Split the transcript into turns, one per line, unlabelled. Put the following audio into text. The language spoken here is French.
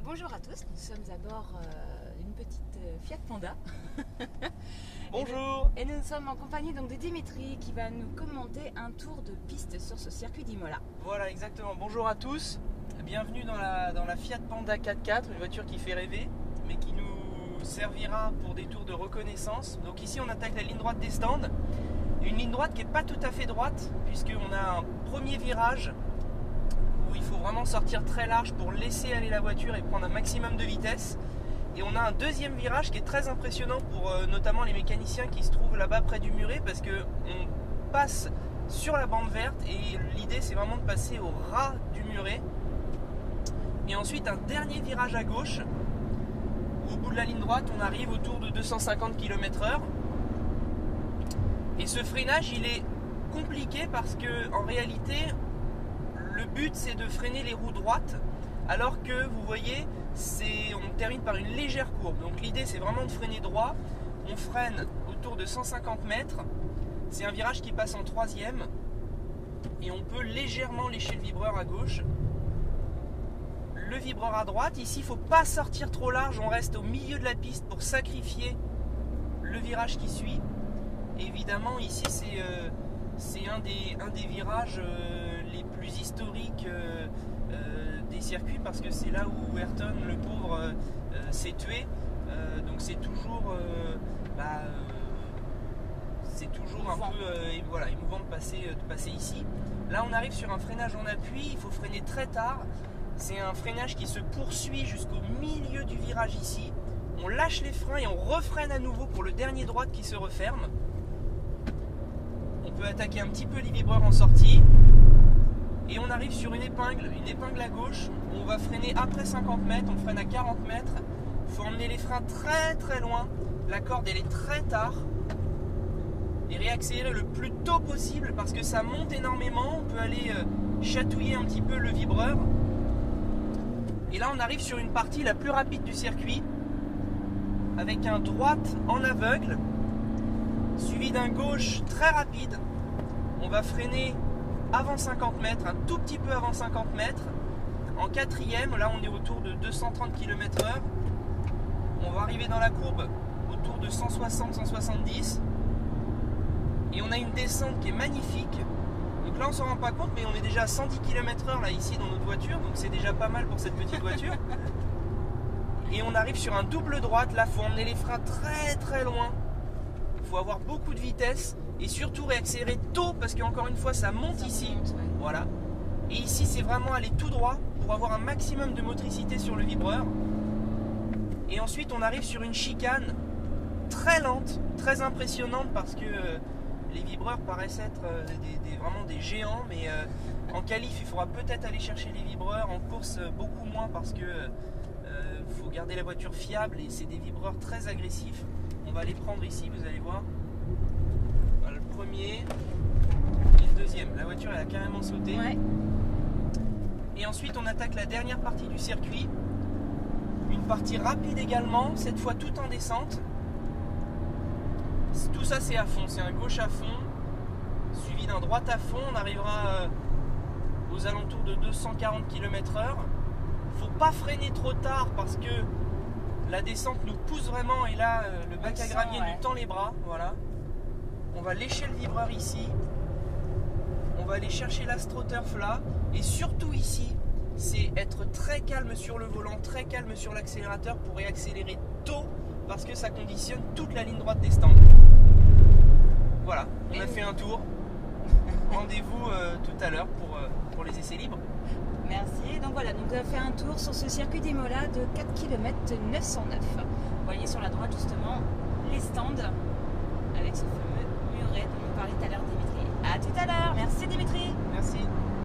Bonjour à tous, nous sommes à bord d'une petite Fiat Panda.
Bonjour.
Et nous sommes en compagnie donc de Dimitri qui va nous commenter un tour de piste sur ce circuit d'Imola.
Voilà, exactement. Bonjour à tous. Bienvenue dans la Fiat Panda 4x4, une voiture qui fait rêver, mais qui nous servira pour des tours de reconnaissance. Donc ici, on attaque la ligne droite des stands. Une ligne droite qui n'est pas tout à fait droite, puisqu'on a un premier virage où il faut vraiment sortir très large pour laisser aller la voiture et prendre un maximum de vitesse. Et on a un deuxième virage qui est très impressionnant pour notamment les mécaniciens qui se trouvent là-bas près du muret, parce qu'on passe sur la bande verte et l'idée c'est vraiment de passer au ras du muret. Et ensuite un dernier virage à gauche où, au bout de la ligne droite on arrive autour de 250 km/h. Et ce freinage il est compliqué parce que en réalité le but c'est de freiner les roues droites, alors que vous voyez on termine par une légère courbe. Donc l'idée c'est vraiment de freiner droit. On freine autour de 150 mètres. C'est un virage qui passe en troisième et on peut légèrement lécher le vibreur à gauche, le vibreur à droite. Ici il ne faut pas sortir trop large, on reste au milieu de la piste pour sacrifier le virage qui suit. Et évidemment ici c'est un des virages les plus historiques des circuits, parce que c'est là où Ayrton le pauvre s'est tué. Donc c'est toujours un peu émouvant de passer ici. Là on arrive sur un freinage en appui, il faut freiner très tard. C'est un freinage qui se poursuit jusqu'au milieu du virage ici. On lâche les freins et on refreine à nouveau pour le dernier droite qui se referme. On peut attaquer un petit peu les vibreurs en sortie. Et on arrive sur une épingle à gauche. On va freiner après 50 mètres, on freine à 40 mètres. Il faut emmener les freins très très loin. La corde elle est très tard. Et réaccélérer le plus tôt possible parce que ça monte énormément. On peut aller chatouiller un petit peu le vibreur. Et là on arrive sur une partie la plus rapide du circuit, avec un droite en aveugle, suivi d'un gauche très rapide. On va freiner avant 50 mètres, un tout petit peu avant 50 mètres. En quatrième, là on est autour de 230 km/h. On va arriver dans la courbe autour de 160-170. Et on a une descente qui est magnifique. Donc là on s'en rend pas compte, mais on est déjà à 110 km/h là ici dans notre voiture. Donc c'est déjà pas mal pour cette petite voiture. Et on arrive sur un double droite. Là il faut emmener les freins très très loin. Il faut avoir beaucoup de vitesse. Et surtout réaccélérer tôt, parce qu'encore une fois ça monte ici. Voilà. Et ici c'est vraiment aller tout droit pour avoir un maximum de motricité sur le vibreur. Et ensuite on arrive sur une chicane très lente, très impressionnante, parce que les vibreurs paraissent être vraiment des géants. Mais en qualif il faudra peut-être aller chercher les vibreurs, en course beaucoup moins, parce que faut garder la voiture fiable et c'est des vibreurs très agressifs. On va les prendre ici, vous allez voir. Le premier et le deuxième. La voiture elle a carrément sauté.
Ouais.
Et ensuite on attaque la dernière partie du circuit. Une partie rapide également, cette fois tout en descente. Tout ça c'est à fond, c'est un gauche à fond, suivi d'un droite à fond. On arrivera aux alentours de 240 km/h. Faut pas freiner trop tard parce que la descente nous pousse vraiment, et là le bac à gravier nous tend les bras. Voilà. On va lécher le vibreur ici. On va aller chercher l'astroturf là. Et surtout ici, c'est être très calme sur le volant, très calme sur l'accélérateur pour réaccélérer tôt, parce que ça conditionne toute la ligne droite des stands. Voilà, on a fait un tour. Rendez-vous tout à l'heure pour les essais libres.
Merci. Donc voilà, donc on a fait un tour sur ce circuit d'Imola de 4 km 909. Vous voyez sur la droite justement